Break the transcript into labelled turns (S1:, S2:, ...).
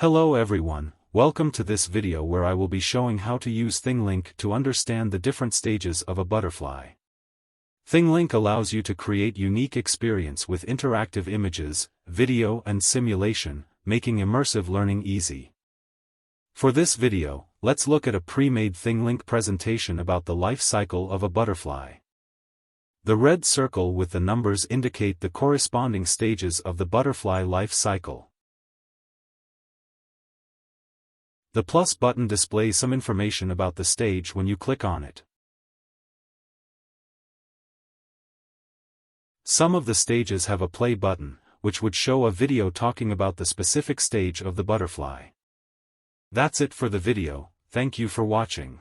S1: Hello everyone, welcome to this video where I will be showing how to use Thinglink to understand the different stages of a butterfly. Thinglink allows you to create unique experience with interactive images, video and simulation, making immersive learning easy. For this video, let's look at a pre-made Thinglink presentation about the life cycle of a butterfly. The red circle with the numbers indicate the corresponding stages of the butterfly life cycle. The plus button displays some information about the stage when you click on it. Some of the stages have a play button, which would show a video talking about the specific stage of the butterfly. That's it for the video, thank you for watching.